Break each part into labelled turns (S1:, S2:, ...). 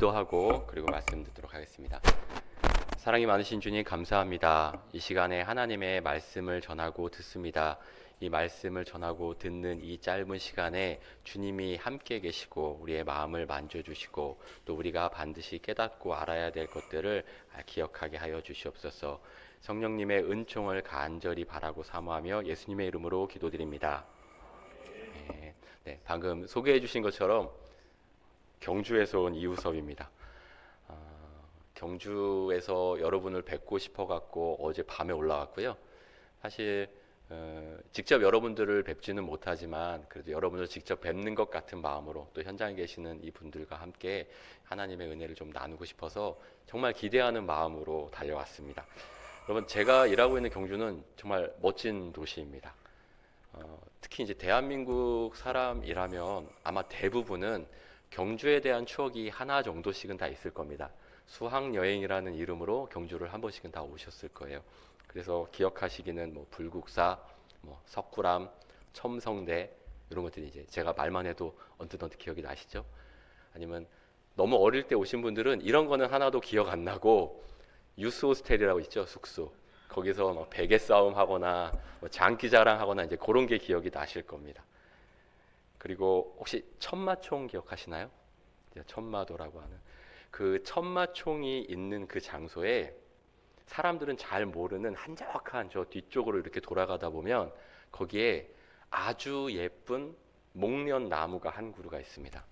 S1: 기도하고 그리고 말씀 듣도록 하겠습니다. 사랑이 많으신 주님 감사합니다. 이 시간에 하나님의 말씀을 전하고 듣습니다. 이 말씀을 전하고 듣는 이 짧은 시간에 주님이 함께 계시고 우리의 마음을 만져주시고 또 우리가 반드시 깨닫고 알아야 될 것들을 기억하게 하여 주시옵소서. 성령님의 은총을 간절히 바라고 사모하며 예수님의 이름으로 기도드립니다. 네, 방금 소개해 주신 것처럼 경주에서 온 이우섭입니다. 경주에서 여러분을 뵙고 싶어 갖고 어제 밤에 올라왔고요. 사실 직접 여러분들을 뵙지는 못하지만 그래도 여러분을 직접 뵙는 것 같은 마음으로 또 현장에 계시는 이 분들과 함께 하나님의 은혜를 좀 나누고 싶어서 정말 기대하는 마음으로 달려왔습니다. 여러분, 제가 일하고 있는 경주는 정말 멋진 도시입니다. 특히 이제 대한민국 사람이라면 아마 대부분은 경주에 대한 추억이 하나 정도씩은 다 있을 겁니다. 수학여행이라는 이름으로 경주를 한 번씩은 다 오셨을 거예요. 그래서 기억하시기는 뭐 불국사, 뭐 석굴암, 첨성대 이런 것들이 이제 제가 말만 해도 언뜻 기억이 나시죠? 아니면 너무 어릴 때 오신 분들은 이런 거는 하나도 기억 안 나고 유스 호스텔이라고 있죠, 숙소. 거기서 뭐 베개 싸움 하거나 뭐 장기자랑 하거나 이제 그런 게 기억이 나실 겁니다. 그리고 혹시 천마총 기억하시나요? 천마도라고 하는 그 천마총이 있는 그 장소에 사람들은 잘 모르는 한적한 저 뒤쪽으로 이렇게 돌아가다 보면 거기에 아주 예쁜 목련 나무가 한 그루가 있습니다.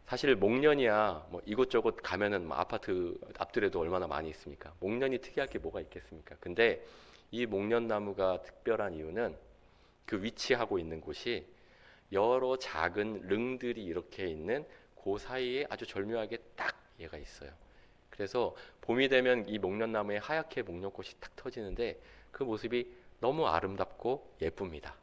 S1: 사실 목련이야 뭐 이곳저곳 가면은 뭐 아파트 앞들에도 얼마나 많이 있습니까? 목련이 특이할 게 뭐가 있겠습니까? 근데 이 목련 나무가 특별한 이유는 그 위치하고 있는 곳이 여러 작은 릉들이 이렇게 있는 그 사이에 아주 절묘하게 딱 얘가 있어요. 그래서 봄이 되면 이 목련나무에 하얗게 목련꽃이 탁 터지는데 그 모습이 너무 아름답고 예쁩니다.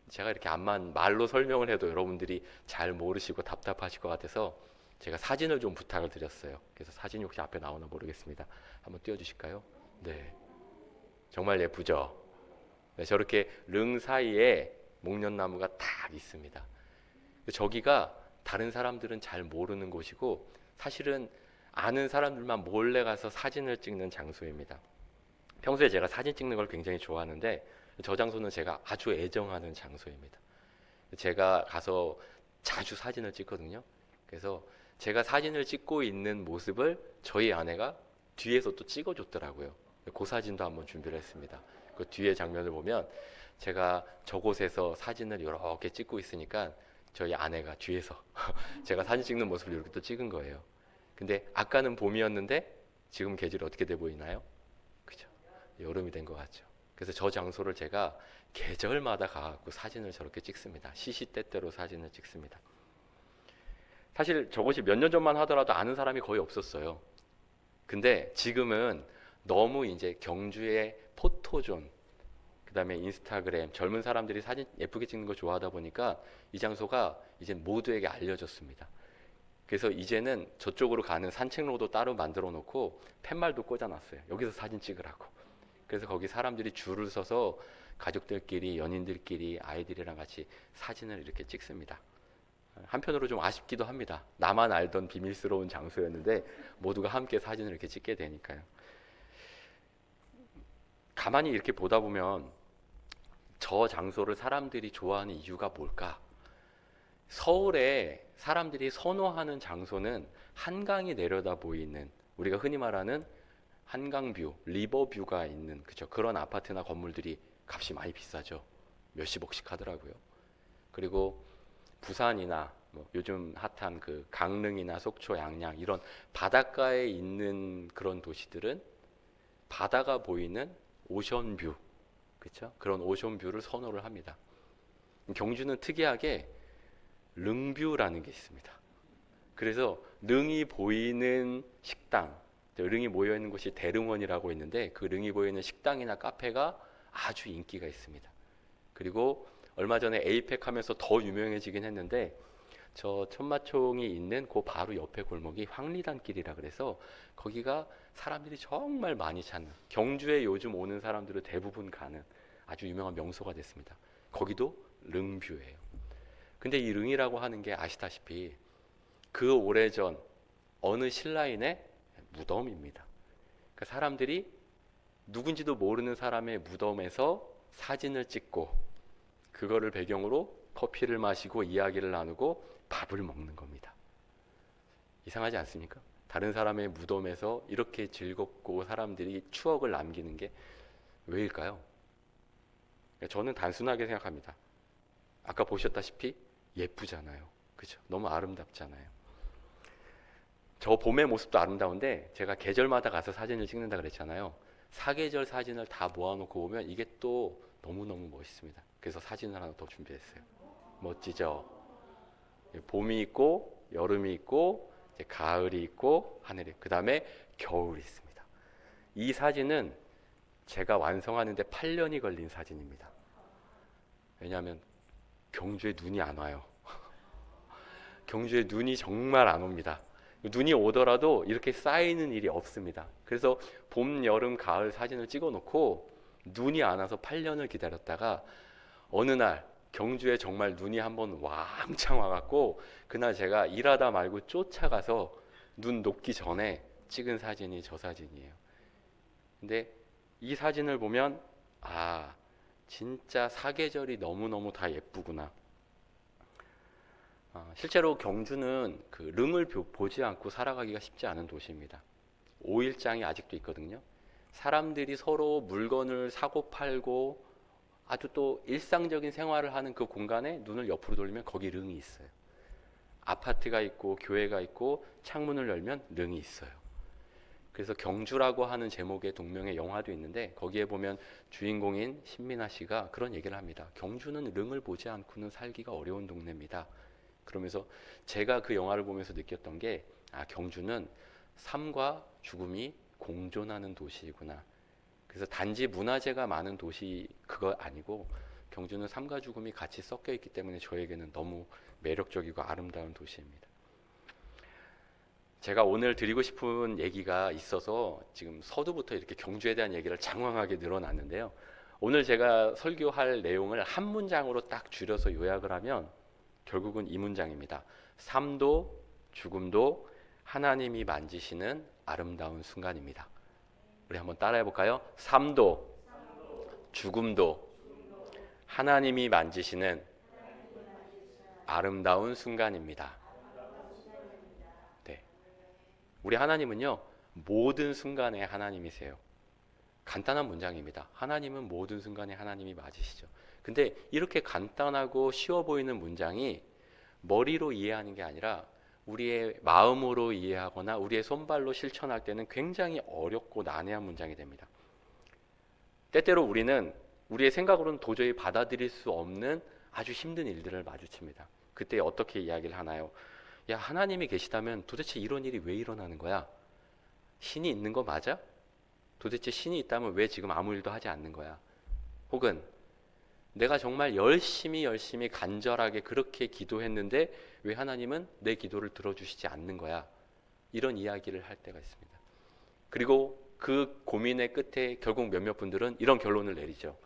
S1: 제가 이렇게 암만 말로 설명을 해도 여러분들이 잘 모르시고 답답하실 것 같아서 제가 사진을 좀 부탁을 드렸어요. 그래서 사진이 혹시 앞에 나오나 모르겠습니다. 한번 띄워주실까요? 네, 정말 예쁘죠? 네, 저렇게 릉 사이에 목련나무가 딱 있습니다. 저기가 다른 사람들은 잘 모르는 곳이고 사실은 아는 사람들만 몰래 가서 사진을 찍는 장소입니다. 평소에 제가 사진 찍는 걸 굉장히 좋아하는데 저 장소는 제가 아주 애정하는 장소입니다. 제가 가서 자주 사진을 찍거든요. 그래서 제가 사진을 찍고 있는 모습을 저희 아내가 뒤에서 또 찍어줬더라고요. 그 사진도 한번 준비를 했습니다. 그 뒤에 장면을 보면 제가 저곳에서 사진을 이렇게 찍고 있으니까 저희 아내가 뒤에서 제가 사진 찍는 모습을 이렇게 또 찍은 거예요. 근데 아까는 봄이었는데 지금 계절이 어떻게 돼 보이나요? 그죠? 여름이 된 것 같죠. 그래서 저 장소를 제가 계절마다 가갖고 사진을 저렇게 찍습니다. 시시때때로 사진을 찍습니다. 사실 저것이 몇 년 전만 하더라도 아는 사람이 거의 없었어요. 근데 지금은 너무 이제 경주의 포토존, 그다음에 인스타그램, 젊은 사람들이 사진 예쁘게 찍는 거 좋아하다 보니까 이 장소가 이제 모두에게 알려졌습니다. 그래서 이제는 저쪽으로 가는 산책로도 따로 만들어 놓고 팻말도 꽂아놨어요. 여기서 사진 찍으라고. 그래서 거기 사람들이 줄을 서서 가족들끼리, 연인들끼리, 아이들이랑 같이 사진을 이렇게 찍습니다. 한편으로 좀 아쉽기도 합니다. 나만 알던 비밀스러운 장소였는데 모두가 함께 사진을 이렇게 찍게 되니까요. 가만히 이렇게 보다 보면 저 장소를 사람들이 좋아하는 이유가 뭘까? 서울에 사람들이 선호하는 장소는 한강이 내려다 보이는 우리가 흔히 말하는 한강뷰, 리버뷰가 있는 그죠? 그런 아파트나 건물들이 값이 많이 비싸죠. 몇십억씩 하더라고요. 그리고 부산이나 뭐 요즘 핫한 그 강릉이나 속초, 양양 이런 바닷가에 있는 그런 도시들은 바다가 보이는 오션뷰, 그렇죠? 그런 오션뷰를 선호를 합니다. 경주는 특이하게 릉뷰라는 게 있습니다. 그래서 릉이 보이는 식당, 릉이 모여 있는 곳이 대릉원이라고 있는데 그 릉이 보이는 식당이나 카페가 아주 인기가 있습니다. 그리고 얼마 전에 에이펙 하면서 더 유명해지긴 했는데 저 천마총이 있는 그 바로 옆에 골목이 황리단길이라 그래서 거기가 사람들이 정말 많이 찾는, 경주에 요즘 오는 사람들은 대부분 가는 아주 유명한 명소가 됐습니다. 거기도 릉뷰예요. 근데 이 릉이라고 하는 게 아시다시피 그 오래전 어느 신라인의 무덤입니다. 그러니까 사람들이 누군지도 모르는 사람의 무덤에서 사진을 찍고 그거를 배경으로 커피를 마시고 이야기를 나누고 밥을 먹는 겁니다. 이상하지 않습니까? 다른 사람의 무덤에서 이렇게 즐겁고 사람들이 추억을 남기는 게 왜일까요? 저는 단순하게 생각합니다. 아까 보셨다시피 예쁘잖아요. 그죠? 너무 아름답잖아요. 저 봄의 모습도 아름다운데 제가 계절마다 가서 사진을 찍는다 그랬잖아요. 사계절 사진을 다 모아놓고 보면 이게 또 너무너무 멋있습니다. 그래서 사진을 하나 더 준비했어요. 멋지죠? 봄이 있고 여름이 있고 이제 가을이 있고 하늘이, 그 다음에 겨울이 있습니다. 이 사진은 제가 완성하는데 8년이 걸린 사진입니다. 왜냐하면 경주에 눈이 안 와요. 경주에 눈이 정말 안 옵니다. 눈이 오더라도 이렇게 쌓이는 일이 없습니다. 그래서 봄, 여름, 가을 사진을 찍어 놓고 눈이 안 와서 8년을 기다렸다가 어느 날 경주에 정말 눈이 한번 왕창 와갖고 그날 제가 일하다 말고 쫓아가서 눈 녹기 전에 찍은 사진이 저 사진이에요. 근데 이 사진을 보면 아, 진짜 사계절이 너무너무 다 예쁘구나. 실제로 경주는 그 릉을 보지 않고 살아가기가 쉽지 않은 도시입니다. 5일장이 아직도 있거든요. 사람들이 서로 물건을 사고 팔고 아주 또 일상적인 생활을 하는 그 공간에 눈을 옆으로 돌리면 거기 릉이 있어요. 아파트가 있고 교회가 있고 창문을 열면 릉이 있어요. 그래서 경주라고 하는 제목의 동명의 영화도 있는데 거기에 보면 주인공인 신민아 씨가 그런 얘기를 합니다. 경주는 릉을 보지 않고는 살기가 어려운 동네입니다. 그러면서 제가 그 영화를 보면서 느꼈던 게 경주는 삶과 죽음이 공존하는 도시이구나. 그래서 단지 문화재가 많은 도시 그거 아니고 경주는 삶과 죽음이 같이 섞여 있기 때문에 저에게는 너무 매력적이고 아름다운 도시입니다. 제가 오늘 드리고 싶은 얘기가 있어서 지금 서두부터 이렇게 경주에 대한 얘기를 장황하게 늘어놨는데요. 오늘 제가 설교할 내용을 한 문장으로 딱 줄여서 요약을 하면 결국은 이 문장입니다. 삶도 죽음도 하나님이 만지시는 아름다운 순간입니다. 우리 한번 따라해 볼까요? 삶도 죽음도 하나님이 만지시는 아름다운 순간입니다. 네. 우리 하나님은요, 모든 순간에 하나님이세요. 간단한 문장입니다. 하나님은 모든 순간에 하나님이 맞으시죠. 근데 이렇게 간단하고 쉬워 보이는 문장이 머리로 이해하는 게 아니라 우리의 마음으로 이해하거나 우리의 손발로 실천할 때는 굉장히 어렵고 난해한 문장이 됩니다. 때때로 우리는 우리의 생각으로는 도저히 받아들일 수 없는 아주 힘든 일들을 마주칩니다. 그때 어떻게 이야기를 하나요? 야, 하나님이 계시다면 도대체 이런 일이 왜 일어나는 거야? 신이 있는 거 맞아? 도대체 신이 있다면 왜 지금 아무 일도 하지 않는 거야? 혹은 내가 정말 열심히 간절하게 그렇게 기도했는데 왜 하나님은 내 기도를 들어주시지 않는 거야? 이런 이야기를 할 때가 있습니다. 그리고 그 고민의 끝에 결국 몇몇 분들은 이런 결론을 내리죠.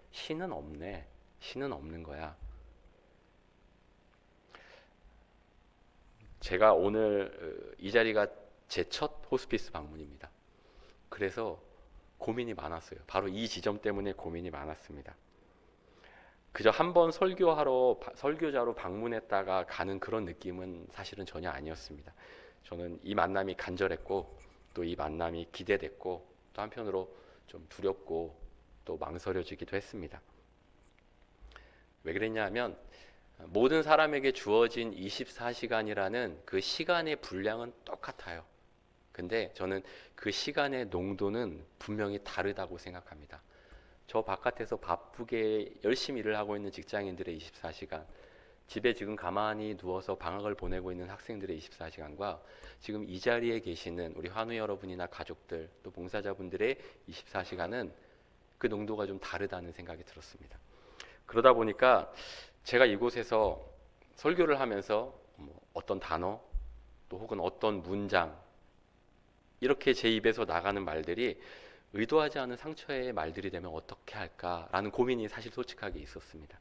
S1: 신은 없네. 신은 없는 거야. 제가 오늘 이 자리가 제 첫 호스피스 방문입니다. 그래서 고민이 많았어요. 바로 이 지점 때문에 고민이 많았습니다. 그저 한번 설교자로 방문했다가 가는 그런 느낌은 사실은 전혀 아니었습니다. 저는 이 만남이 간절했고 또 이 만남이 기대됐고 또 한편으로 좀 두렵고 또 망설여지기도 했습니다. 왜 그랬냐 하면 모든 사람에게 주어진 24시간이라는 그 시간의 분량은 똑같아요. 근데 저는 그 시간의 농도는 분명히 다르다고 생각합니다. 저 바깥에서 바쁘게 열심히 일을 하고 있는 직장인들의 24시간, 집에 지금 가만히 누워서 방학을 보내고 있는 학생들의 24시간과 지금 이 자리에 계시는 우리 환우 여러분이나 가족들 또 봉사자분들의 24시간은 그 농도가 좀 다르다는 생각이 들었습니다. 그러다 보니까 제가 이곳에서 설교를 하면서 어떤 단어 또 혹은 어떤 문장 이렇게 제 입에서 나가는 말들이 의도하지 않은 상처의 말들이 되면 어떻게 할까라는 고민이 사실 솔직하게 있었습니다.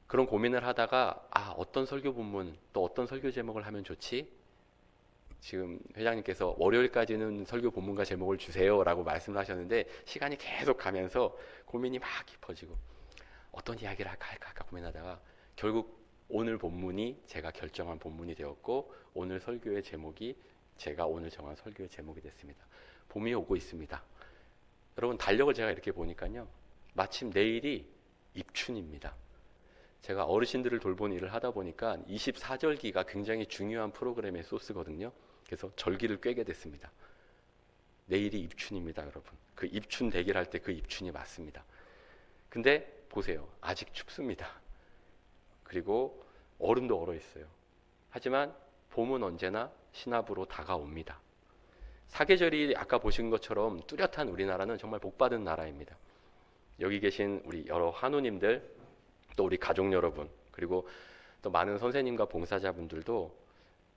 S1: 그런 고민을 하다가 어떤 설교 본문 또 어떤 설교 제목을 하면 좋지? 지금 회장님께서 월요일까지는 설교 본문과 제목을 주세요라고 말씀을 하셨는데 시간이 계속 가면서 고민이 막 깊어지고 어떤 이야기를 할까 고민하다가 결국 오늘 본문이 제가 결정한 본문이 되었고 오늘 설교의 제목이 제가 오늘 정한 설교의 제목이 됐습니다. 봄이 오고 있습니다. 여러분 달력을 제가 이렇게 보니까요. 마침 내일이 입춘입니다. 제가 어르신들을 돌보는 일을 하다 보니까 24절기가 굉장히 중요한 프로그램의 소스거든요. 그래서 절기를 꿰게 됐습니다. 내일이 입춘입니다, 여러분. 그 입춘 대기할 때 그 입춘이 맞습니다. 근데 보세요. 아직 춥습니다. 그리고 얼음도 얼어 있어요. 하지만 봄은 언제나 신압으로 다가옵니다. 사계절이 아까 보신 것처럼 뚜렷한 우리나라는 정말 복받은 나라입니다. 여기 계신 우리 여러 한우님들, 또 우리 가족 여러분, 그리고 또 많은 선생님과 봉사자분들도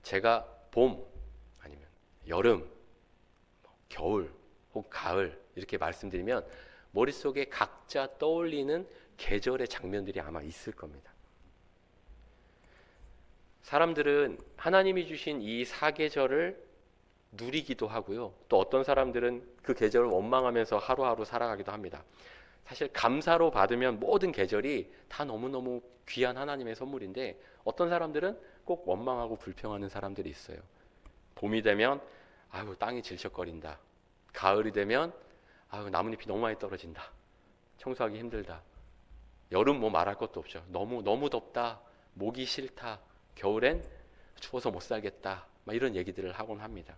S1: 제가 봄, 아니면 여름, 겨울, 혹 가을 이렇게 말씀드리면 머릿속에 각자 떠올리는 계절의 장면들이 아마 있을 겁니다. 사람들은 하나님이 주신 이 사계절을 누리기도 하고요. 또 어떤 사람들은 그 계절을 원망하면서 하루하루 살아가기도 합니다. 사실 감사로 받으면 모든 계절이 다 너무너무 귀한 하나님의 선물인데 어떤 사람들은 꼭 원망하고 불평하는 사람들이 있어요. 봄이 되면 아유 땅이 질척거린다. 가을이 되면 아유 나뭇잎이 너무 많이 떨어진다. 청소하기 힘들다. 여름 뭐 말할 것도 없죠. 너무 덥다. 모기 싫다. 겨울엔 추워서 못 살겠다. 막 이런 얘기들을 하곤 합니다.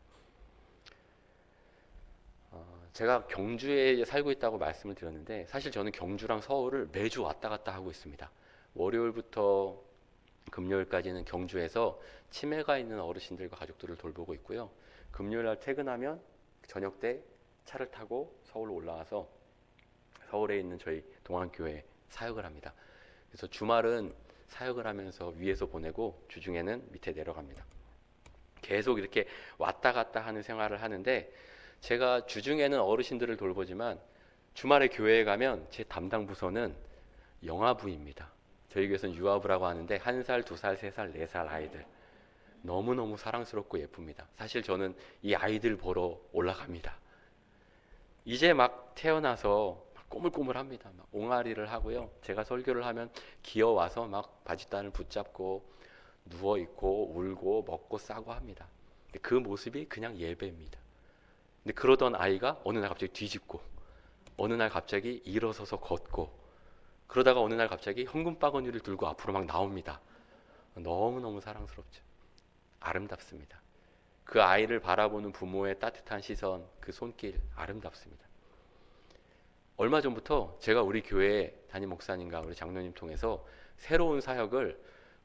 S1: 제가 경주에 살고 있다고 말씀을 드렸는데 사실 저는 경주랑 서울을 매주 왔다 갔다 하고 있습니다. 월요일부터 금요일까지는 경주에서 치매가 있는 어르신들과 가족들을 돌보고 있고요. 금요일 날 퇴근하면 저녁 때 차를 타고 서울로 올라와서 서울에 있는 저희 동안교회에 사역을 합니다. 그래서 주말은 사역을 하면서 위에서 보내고 주중에는 밑에 내려갑니다. 계속 이렇게 왔다 갔다 하는 생활을 하는데 제가 주중에는 어르신들을 돌보지만 주말에 교회에 가면 제 담당 부서는 영아부입니다. 저희 교회에서는 유아부라고 하는데 1살, 2살, 3살, 4살 아이들 너무너무 사랑스럽고 예쁩니다. 사실 저는 이 아이들 보러 올라갑니다. 이제 막 태어나서 막 꼬물꼬물합니다. 막 옹알이를 하고요. 제가 설교를 하면 기어와서 막 바짓단을 붙잡고 누워있고 울고 먹고 싸고 합니다. 그 모습이 그냥 예배입니다. 근데 그러던 아이가 어느 날 갑자기 뒤집고 어느 날 갑자기 일어서서 걷고 그러다가 어느 날 갑자기 현금바구니를 들고 앞으로 막 나옵니다. 너무너무 사랑스럽죠. 아름답습니다. 그 아이를 바라보는 부모의 따뜻한 시선, 그 손길 아름답습니다. 얼마 전부터 제가 우리 교회 담임 목사님과 우리 장로님 통해서 새로운 사역을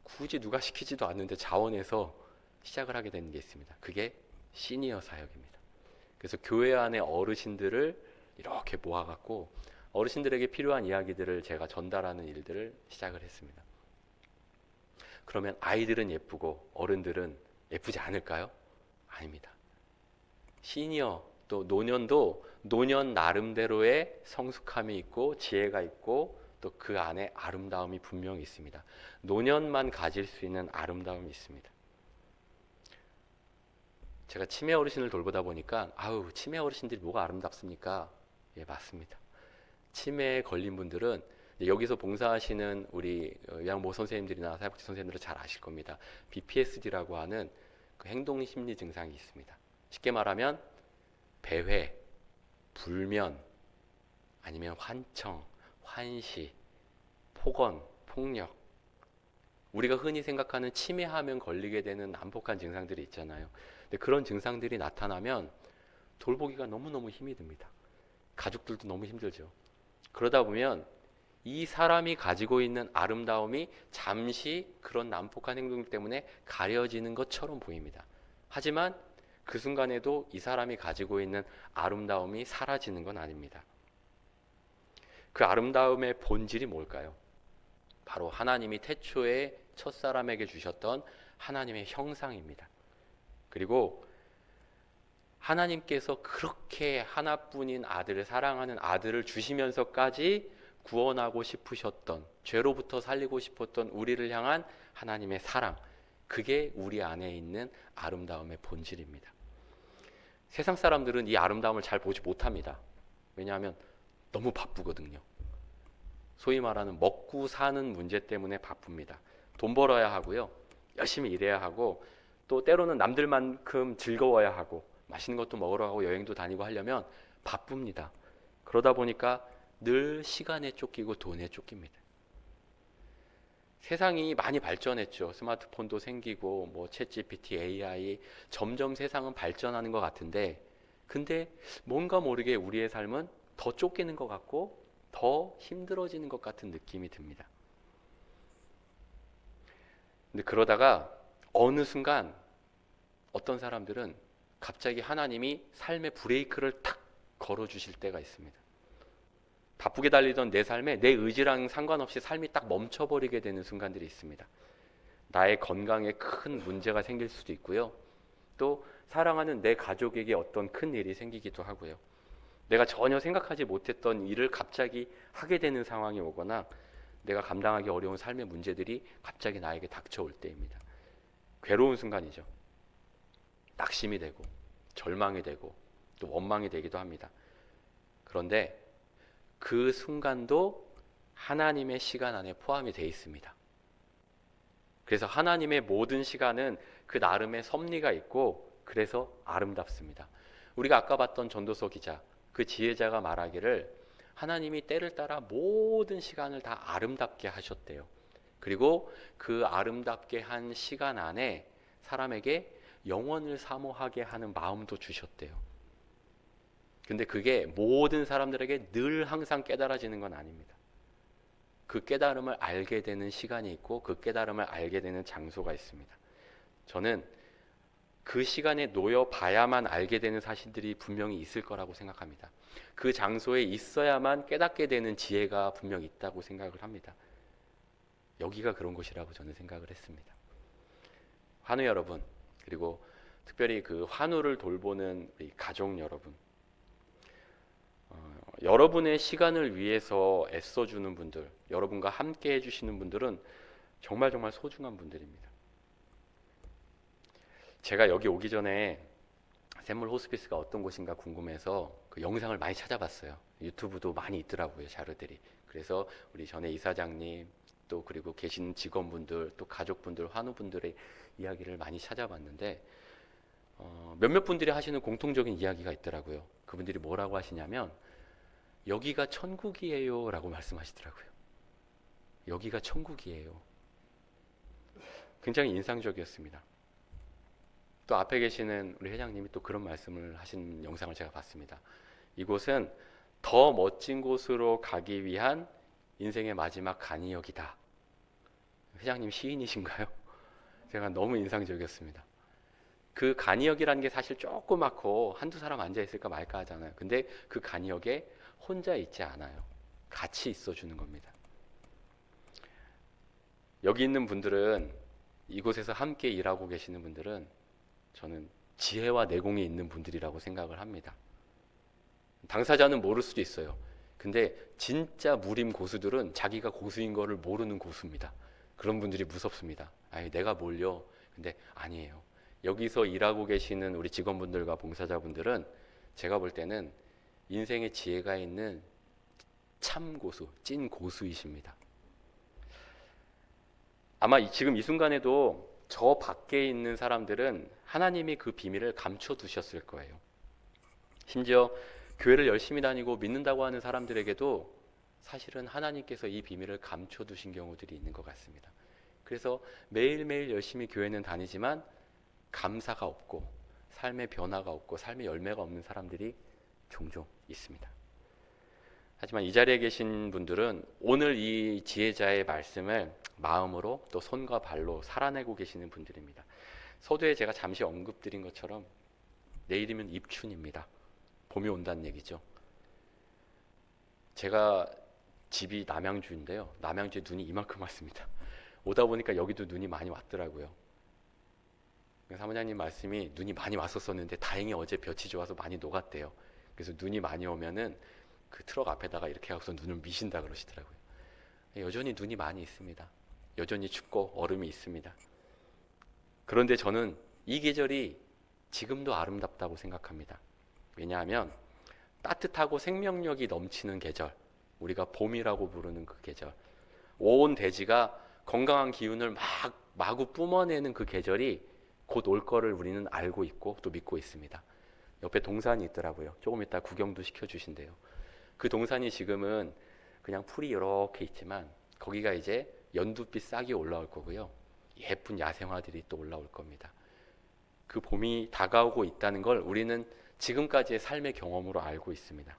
S1: 굳이 누가 시키지도 않는데 자원해서 시작을 하게 되는 게 있습니다. 그게 시니어 사역입니다. 그래서 교회 안에 어르신들을 이렇게 모아갖고 어르신들에게 필요한 이야기들을 제가 전달하는 일들을 시작을 했습니다. 그러면 아이들은 예쁘고 어른들은 예쁘지 않을까요? 아닙니다. 시니어 또 노년도 노년 나름대로의 성숙함이 있고 지혜가 있고 또 그 안에 아름다움이 분명히 있습니다. 노년만 가질 수 있는 아름다움이 있습니다. 제가 치매 어르신을 돌보다 보니까 아우 치매 어르신들이 뭐가 아름답습니까? 예, 맞습니다. 치매에 걸린 분들은 여기서 봉사하시는 우리 요양보 선생님들이나 사회복지 선생님들은 잘 아실 겁니다. BPSD라고 하는 그 행동심리 증상이 있습니다. 쉽게 말하면 배회, 불면, 아니면 환청, 환시, 폭언, 폭력. 우리가 흔히 생각하는 치매하면 걸리게 되는 난폭한 증상들이 있잖아요. 근데 그런 증상들이 나타나면 돌보기가 너무너무 힘이 듭니다. 가족들도 너무 힘들죠. 그러다 보면 이 사람이 가지고 있는 아름다움이 잠시 그런 난폭한 행동 때문에 가려지는 것처럼 보입니다. 하지만 그 순간에도 이 사람이 가지고 있는 아름다움이 사라지는 건 아닙니다. 그 아름다움의 본질이 뭘까요? 바로 하나님이 태초에 첫사람에게 주셨던 하나님의 형상입니다. 그리고 하나님께서 그렇게 하나뿐인 아들을 사랑하는 아들을 주시면서까지 구원하고 싶으셨던, 죄로부터 살리고 싶었던 우리를 향한 하나님의 사랑, 그게 우리 안에 있는 아름다움의 본질입니다. 세상 사람들은 이 아름다움을 잘 보지 못합니다. 왜냐하면 너무 바쁘거든요. 소위 말하는 먹고 사는 문제 때문에 바쁩니다. 돈 벌어야 하고요, 열심히 일해야 하고, 또 때로는 남들만큼 즐거워야 하고, 맛있는 것도 먹으러 가고 여행도 다니고 하려면 바쁩니다. 그러다 보니까 늘 시간에 쫓기고 돈에 쫓깁니다. 세상이 많이 발전했죠. 스마트폰도 생기고 뭐 챗GPT, AI, 점점 세상은 발전하는 것 같은데, 근데 뭔가 모르게 우리의 삶은 더 쫓기는 것 같고 더 힘들어지는 것 같은 느낌이 듭니다. 근데 그러다가 어느 순간 어떤 사람들은 갑자기 하나님이 삶의 브레이크를 탁 걸어주실 때가 있습니다. 바쁘게 달리던 내 삶에 내 의지랑 상관없이 삶이 딱 멈춰버리게 되는 순간들이 있습니다. 나의 건강에 큰 문제가 생길 수도 있고요. 또 사랑하는 내 가족에게 어떤 큰 일이 생기기도 하고요. 내가 전혀 생각하지 못했던 일을 갑자기 하게 되는 상황이 오거나 내가 감당하기 어려운 삶의 문제들이 갑자기 나에게 닥쳐올 때입니다. 괴로운 순간이죠. 낙심이 되고 절망이 되고 또 원망이 되기도 합니다. 그런데 그 순간도 하나님의 시간 안에 포함이 되어 있습니다. 그래서 하나님의 모든 시간은 그 나름의 섭리가 있고 그래서 아름답습니다. 우리가 아까 봤던 전도서 기자, 그 지혜자가 말하기를 하나님이 때를 따라 모든 시간을 다 아름답게 하셨대요. 그리고 그 아름답게 한 시간 안에 사람에게 영원을 사모하게 하는 마음도 주셨대요. 근데 그게 모든 사람들에게 늘 항상 깨달아지는 건 아닙니다. 그 깨달음을 알게 되는 시간이 있고 그 깨달음을 알게 되는 장소가 있습니다. 저는 그 시간에 놓여 봐야만 알게 되는 사실들이 분명히 있을 거라고 생각합니다. 그 장소에 있어야만 깨닫게 되는 지혜가 분명히 있다고 생각을 합니다. 여기가 그런 곳이라고 저는 생각을 했습니다. 환우 여러분, 그리고 특별히 그 환우를 돌보는 우리 가족 여러분, 여러분의 시간을 위해서 애써주는 분들, 여러분과 함께 해주시는 분들은 정말 정말 소중한 분들입니다. 제가 여기 오기 전에 샘물 호스피스가 어떤 곳인가 궁금해서 그 영상을 많이 찾아봤어요. 유튜브도 많이 있더라고요, 자료들이. 그래서 우리 전에 이사장님, 또 그리고 계신 직원분들, 또 가족분들, 환우분들의 이야기를 많이 찾아봤는데 몇몇 분들이 하시는 공통적인 이야기가 있더라고요. 그분들이 뭐라고 하시냐면 여기가 천국이에요 라고 말씀하시더라고요. 여기가 천국이에요. 굉장히 인상적이었습니다. 또 앞에 계시는 우리 회장님이 또 그런 말씀을 하신 영상을 제가 봤습니다. 이곳은 더 멋진 곳으로 가기 위한 인생의 마지막 간이역이다. 회장님 시인이신가요? 제가 너무 인상적이었습니다. 그 간이역이라는 게 사실 조그맣고 한두 사람 앉아있을까 말까 하잖아요. 근데 그 간이역에 혼자 있지 않아요. 같이 있어주는 겁니다. 여기 있는 분들은, 이곳에서 함께 일하고 계시는 분들은 저는 지혜와 내공이 있는 분들이라고 생각을 합니다. 당사자는 모를 수도 있어요. 근데 진짜 무림 고수들은 자기가 고수인 거를 모르는 고수입니다. 그런 분들이 무섭습니다. 아니, 내가 뭘요? 근데 아니에요. 여기서 일하고 계시는 우리 직원분들과 봉사자분들은 제가 볼 때는 인생의 지혜가 있는 참 고수, 찐 고수이십니다. 아마 지금 이 순간에도 저 밖에 있는 사람들은 하나님이 그 비밀을 감춰두셨을 거예요. 심지어 교회를 열심히 다니고 믿는다고 하는 사람들에게도 사실은 하나님께서 이 비밀을 감춰두신 경우들이 있는 것 같습니다. 그래서 매일매일 열심히 교회는 다니지만 감사가 없고 삶의 변화가 없고 삶의 열매가 없는 사람들이 종종 있습니다. 하지만 이 자리에 계신 분들은 오늘 이 지혜자의 말씀을 마음으로 또 손과 발로 살아내고 계시는 분들입니다. 서두에 제가 잠시 언급드린 것처럼 내일이면 입춘입니다. 봄이 온다는 얘기죠. 제가 집이 남양주인데요. 남양주에 눈이 이만큼 왔습니다. 오다 보니까 여기도 눈이 많이 왔더라고요. 사무장님 말씀이 눈이 많이 왔었었는데 다행히 어제 볕이 좋아서 많이 녹았대요. 그래서 눈이 많이 오면은 그 트럭 앞에다가 이렇게 하고서 눈을 미신다 그러시더라고요. 여전히 눈이 많이 있습니다. 여전히 춥고 얼음이 있습니다. 그런데 저는 이 계절이 지금도 아름답다고 생각합니다. 왜냐하면 따뜻하고 생명력이 넘치는 계절, 우리가 봄이라고 부르는 그 계절, 온 대지가 건강한 기운을 마구 뿜어내는 그 계절이 곧 올 거를 우리는 알고 있고 또 믿고 있습니다. 옆에 동산이 있더라고요. 조금 이따 구경도 시켜주신대요. 그 동산이 지금은 그냥 풀이 이렇게 있지만 거기가 이제 연두빛 싹이 올라올 거고요. 예쁜 야생화들이 또 올라올 겁니다. 그 봄이 다가오고 있다는 걸 우리는 지금까지의 삶의 경험으로 알고 있습니다.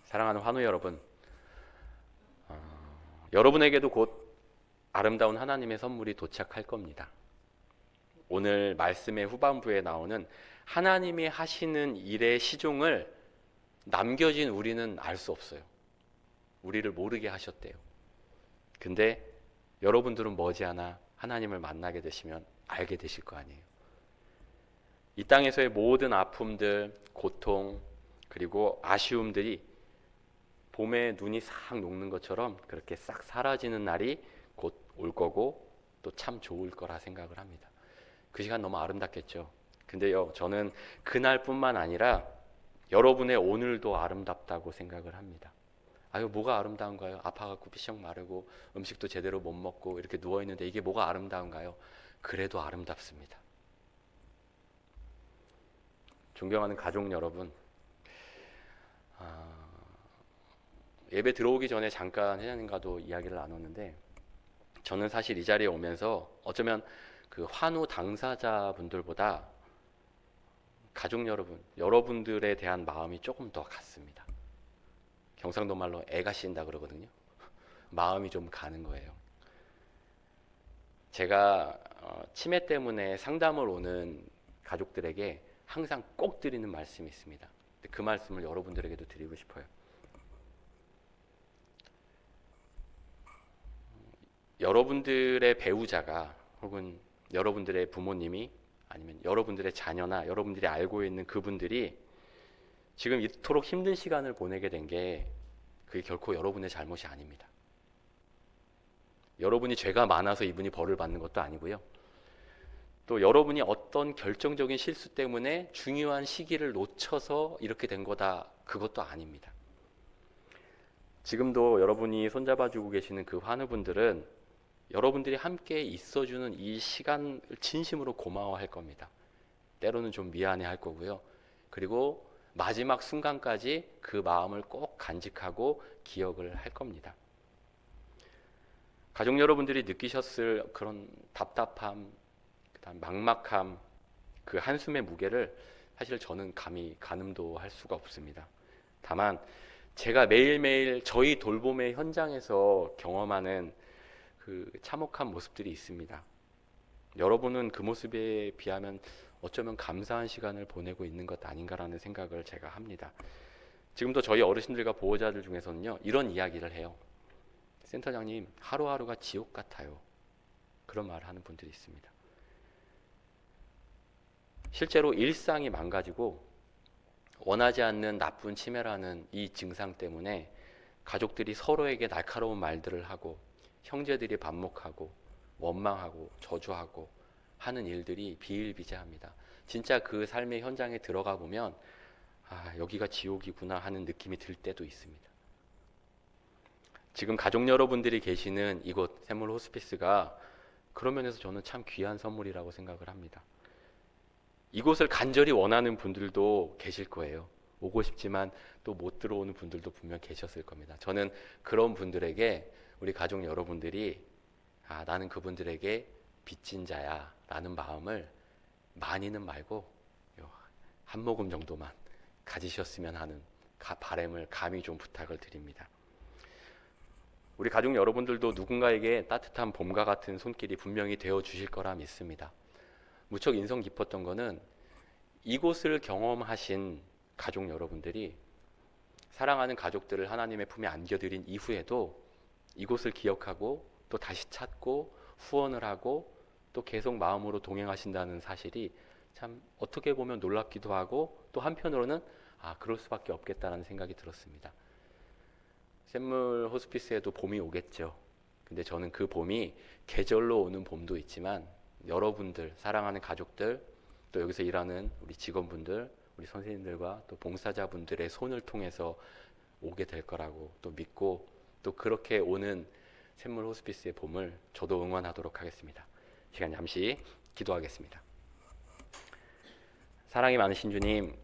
S1: 사랑하는 환우 여러분, 여러분에게도 곧 아름다운 하나님의 선물이 도착할 겁니다. 오늘 말씀의 후반부에 나오는 하나님이 하시는 일의 시종을 남겨진 우리는 알 수 없어요. 우리를 모르게 하셨대요. 근데 여러분들은 머지않아 하나님을 만나게 되시면 알게 되실 거 아니에요. 이 땅에서의 모든 아픔들, 고통, 그리고 아쉬움들이 봄에 눈이 싹 녹는 것처럼 그렇게 싹 사라지는 날이 곧 올 거고 또 참 좋을 거라 생각을 합니다. 그 시간 너무 아름답겠죠. 근데요, 저는 그날뿐만 아니라 여러분의 오늘도 아름답다고 생각을 합니다. 아유, 뭐가 아름다운가요? 아파갖고 삐쩍 마르고 음식도 제대로 못 먹고 이렇게 누워있는데 이게 뭐가 아름다운가요? 그래도 아름답습니다. 존경하는 가족 여러분, 예배 들어오기 전에 잠깐 회장님과도 이야기를 나눴는데, 저는 사실 이 자리에 오면서 어쩌면 그 환우 당사자분들보다 가족 여러분, 여러분들에 대한 마음이 조금 더 갔습니다. 경상도 말로 애가 씬다 그러거든요. 마음이 좀 가는 거예요. 제가 치매 때문에 상담을 오는 가족들에게 항상 꼭 드리는 말씀이 있습니다. 그 말씀을 여러분들에게도 드리고 싶어요. 여러분들의 배우자가 혹은 여러분들의 부모님이 아니면 여러분들의 자녀나 여러분들이 알고 있는 그분들이 지금 이토록 힘든 시간을 보내게 된 게 그게 결코 여러분의 잘못이 아닙니다. 여러분이 죄가 많아서 이분이 벌을 받는 것도 아니고요. 또 여러분이 어떤 결정적인 실수 때문에 중요한 시기를 놓쳐서 이렇게 된 거다, 그것도 아닙니다. 지금도 여러분이 손잡아주고 계시는 그 환우분들은 여러분들이 함께 있어주는 이 시간을 진심으로 고마워할 겁니다. 때로는 좀 미안해할 거고요. 그리고 마지막 순간까지 그 마음을 꼭 간직하고 기억을 할 겁니다. 가족 여러분들이 느끼셨을 그런 답답함, 그다음 막막함, 그 한숨의 무게를 사실 저는 감히 가늠도 할 수가 없습니다. 다만 제가 매일매일 저희 돌봄의 현장에서 경험하는 그 참혹한 모습들이 있습니다. 여러분은 그 모습에 비하면 어쩌면 감사한 시간을 보내고 있는 것 아닌가라는 생각을 제가 합니다. 지금도 저희 어르신들과 보호자들 중에서는요, 이런 이야기를 해요. 센터장님, 하루하루가 지옥 같아요. 그런 말을 하는 분들이 있습니다. 실제로 일상이 망가지고 원하지 않는 나쁜 치매라는 이 증상 때문에 가족들이 서로에게 날카로운 말들을 하고 형제들이 반목하고 원망하고 저주하고 하는 일들이 비일비재합니다. 진짜 그 삶의 현장에 들어가 보면 여기가 지옥이구나 하는 느낌이 들 때도 있습니다. 지금 가족 여러분들이 계시는 이곳 샘물 호스피스가 그런 면에서 저는 참 귀한 선물이라고 생각을 합니다. 이곳을 간절히 원하는 분들도 계실 거예요. 오고 싶지만 또 못 들어오는 분들도 분명 계셨을 겁니다. 저는 그런 분들에게 우리 가족 여러분들이 나는 그분들에게 빚진 자야 라는 마음을 많이는 말고 한 모금 정도만 가지셨으면 하는 바람을 감히 좀 부탁을 드립니다. 우리 가족 여러분들도 누군가에게 따뜻한 봄과 같은 손길이 분명히 되어 주실 거라 믿습니다. 무척 인상 깊었던 거는 이곳을 경험하신 가족 여러분들이 사랑하는 가족들을 하나님의 품에 안겨드린 이후에도 이곳을 기억하고 또 다시 찾고 후원을 하고 또 계속 마음으로 동행하신다는 사실이 참 어떻게 보면 놀랍기도 하고 또 한편으로는 그럴 수밖에 없겠다라는 생각이 들었습니다. 샘물 호스피스에도 봄이 오겠죠. 근데 저는 그 봄이 계절로 오는 봄도 있지만 여러분들, 사랑하는 가족들, 또 여기서 일하는 우리 직원분들, 우리 선생님들과 또 봉사자분들의 손을 통해서 오게 될 거라고 또 믿고, 또 그렇게 오는 샘물 호스피스의 봄을 저도 응원하도록 하겠습니다. 시간 잠시 기도하겠습니다. 사랑이 많으신 주님,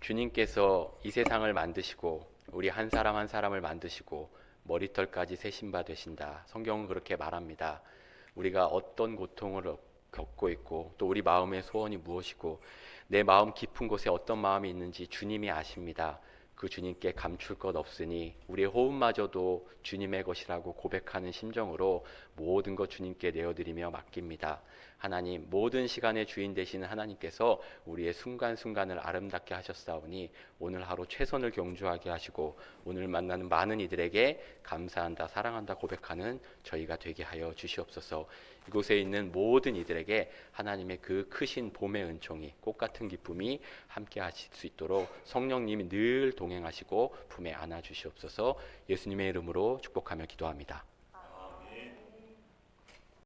S1: 주님께서 이 세상을 만드시고 우리 한 사람 한 사람을 만드시고 머리털까지 세신 바 되신다. 성경은 그렇게 말합니다. 우리가 어떤 고통을 겪고 있고 또 우리 마음의 소원이 무엇이고 내 마음 깊은 곳에 어떤 마음이 있는지 주님이 아십니다. 그 주님께 감출 것 없으니 우리의 호흡마저도 주님의 것이라고 고백하는 심정으로 모든 것 주님께 내어드리며 맡깁니다. 하나님, 모든 시간의 주인 되시는 하나님께서 우리의 순간순간을 아름답게 하셨사오니 오늘 하루 최선을 경주하게 하시고 오늘 만나는 많은 이들에게 감사한다, 사랑한다 고백하는 저희가 되게 하여 주시옵소서. 이곳에 있는 모든 이들에게 하나님의 그 크신 봄의 은총이, 꽃같은 기쁨이 함께 하실 수 있도록 성령님이 늘 동행하시고 품에 안아 주시옵소서. 예수님의 이름으로 축복하며 기도합니다.